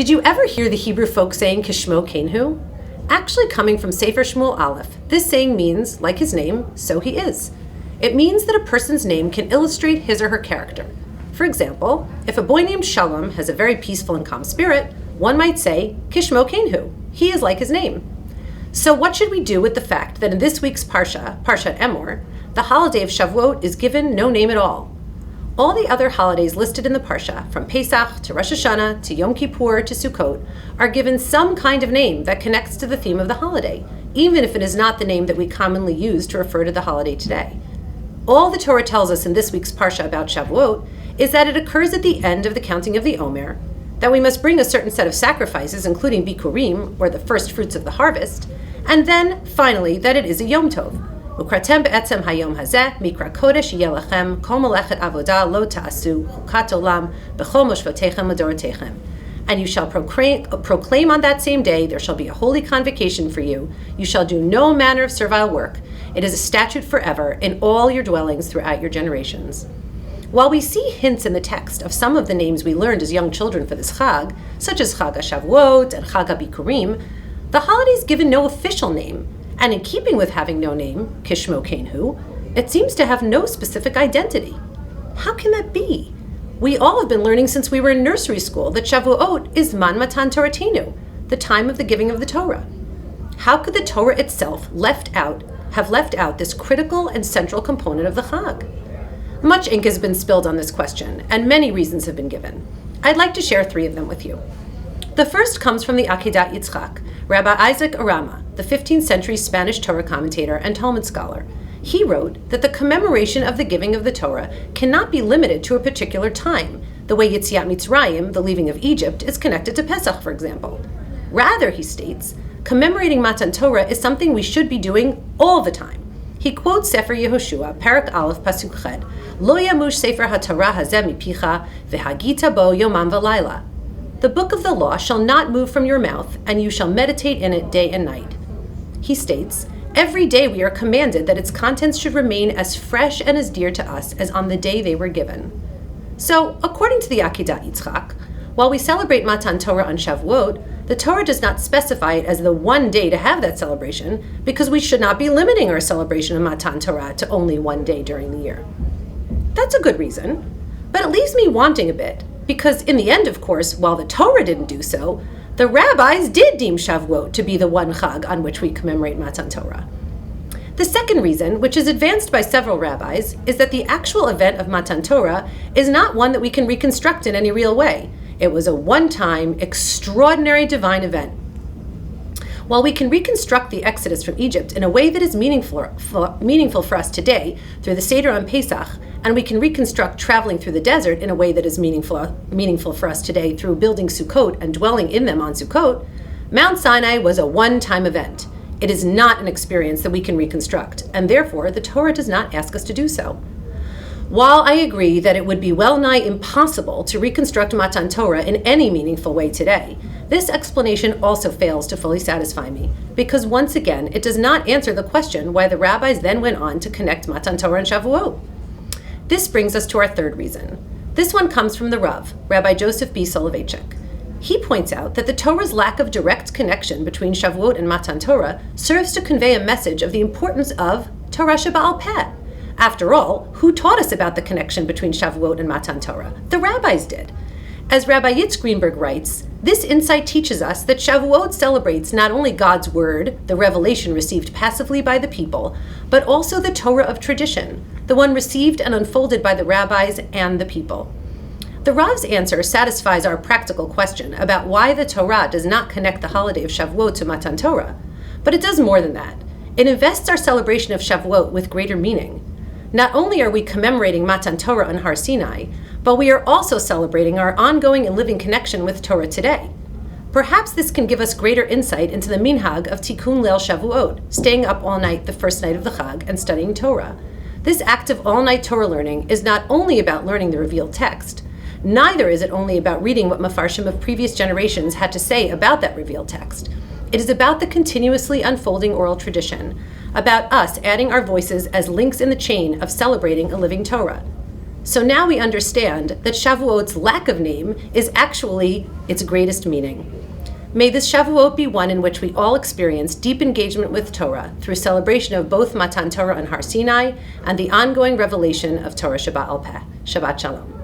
Did you ever hear the Hebrew folk saying Kishmo Kenhu? Actually coming from Sefer Shmuel Aleph, this saying means, like his name, so he is. It means that a person's name can illustrate his or her character. For example, if a boy named Shalom has a very peaceful and calm spirit, one might say, Kishmo Kenhu, he is like his name. So what should we do with the fact that in this week's Parsha, Parshat Emor, the holiday of Shavuot is given no name at all? All the other holidays listed in the Parsha, from Pesach to Rosh Hashanah to Yom Kippur to Sukkot, are given some kind of name that connects to the theme of the holiday, even if it is not the name that we commonly use to refer to the holiday today. All the Torah tells us in this week's Parsha about Shavuot is that it occurs at the end of the counting of the Omer, that we must bring a certain set of sacrifices, including Bikurim, or the first fruits of the harvest, and then, finally, that it is a Yom Tov. Ukratem be'etzem hayom hazeh, mikra kodesh yeh lachem, kol melechet avodah lo ta'asu, chukat olam, b'chol moshvotechem l'dorotechem. And you shall proclaim on that same day, there shall be a holy convocation for you. You shall do no manner of servile work. It is a statute forever in all your dwellings throughout your generations. While we see hints in the text of some of the names we learned as young children for this Chag, such as Chag HaShavuot and Chag HaBikurim, the holiday is given no official name, and in keeping with having no name, Kishmo Kenhu, it seems to have no specific identity. How can that be? We all have been learning since we were in nursery school that Shavuot is Man Matan Toratenu, the time of the giving of the Torah. How could the Torah itself have left out this critical and central component of the Chag? Much ink has been spilled on this question, and many reasons have been given. I'd like to share 3 of them with you. The first comes from the Akedat Yitzchak, Rabbi Isaac Arama, the 15th century Spanish Torah commentator and Talmud scholar. He wrote that the commemoration of the giving of the Torah cannot be limited to a particular time, the way Yetziat Mitzrayim, the leaving of Egypt, is connected to Pesach, for example. Rather, he states, commemorating Matan Torah is something we should be doing all the time. He quotes Sefer Yehoshua, Parak Aleph, Pasuk Ched, Lo yamush Sefer HaTorah hazeh mipicha, v'hagita bo yomam v'layla. The book of the law shall not move from your mouth, and you shall meditate in it day and night. He states, every day we are commanded that its contents should remain as fresh and as dear to us as on the day they were given. So, according to the Akedat Yitzchak, while we celebrate Matan Torah on Shavuot, the Torah does not specify it as the one day to have that celebration, because we should not be limiting our celebration of Matan Torah to only one day during the year. That's a good reason, but it leaves me wanting a bit, because in the end, of course, while the Torah didn't do so, the rabbis did deem Shavuot to be the one Chag on which we commemorate Matan Torah. The second reason, which is advanced by several rabbis, is that the actual event of Matan Torah is not one that we can reconstruct in any real way. It was a one-time, extraordinary divine event. While we can reconstruct the Exodus from Egypt in a way that is meaningful for us today through the Seder on Pesach, and we can reconstruct traveling through the desert in a way that is meaningful for us today through building Sukkot and dwelling in them on Sukkot, Mount Sinai was a one-time event. It is not an experience that we can reconstruct, and therefore the Torah does not ask us to do so. While I agree that it would be well nigh impossible to reconstruct Matan Torah in any meaningful way today, this explanation also fails to fully satisfy me, because once again, it does not answer the question why the rabbis then went on to connect Matan Torah and Shavuot. This brings us to our third reason. This one comes from the Rav, Rabbi Joseph B. Soloveitchik. He points out that the Torah's lack of direct connection between Shavuot and Matan Torah serves to convey a message of the importance of Torah Sheba'al Peh. After all, who taught us about the connection between Shavuot and Matan Torah? The rabbis did. As Rabbi Yitz Greenberg writes, this insight teaches us that Shavuot celebrates not only God's word, the revelation received passively by the people, but also the Torah of tradition, the one received and unfolded by the rabbis and the people. The Rav's answer satisfies our practical question about why the Torah does not connect the holiday of Shavuot to Matan Torah, but it does more than that. It invests our celebration of Shavuot with greater meaning. Not only are we commemorating Matan Torah on Har Sinai, but we are also celebrating our ongoing and living connection with Torah today. Perhaps this can give us greater insight into the minhag of Tikkun Leil Shavuot, staying up all night the first night of the Chag and studying Torah. This act of all-night Torah learning is not only about learning the revealed text, neither is it only about reading what Mefarshim of previous generations had to say about that revealed text. It is about the continuously unfolding oral tradition, about us adding our voices as links in the chain of celebrating a living Torah. So now we understand that Shavuot's lack of name is actually its greatest meaning. May this Shavuot be one in which we all experience deep engagement with Torah through celebration of both Matan Torah and Har Sinai and the ongoing revelation of Torah Sheba'al Peh. Shabbat Shalom.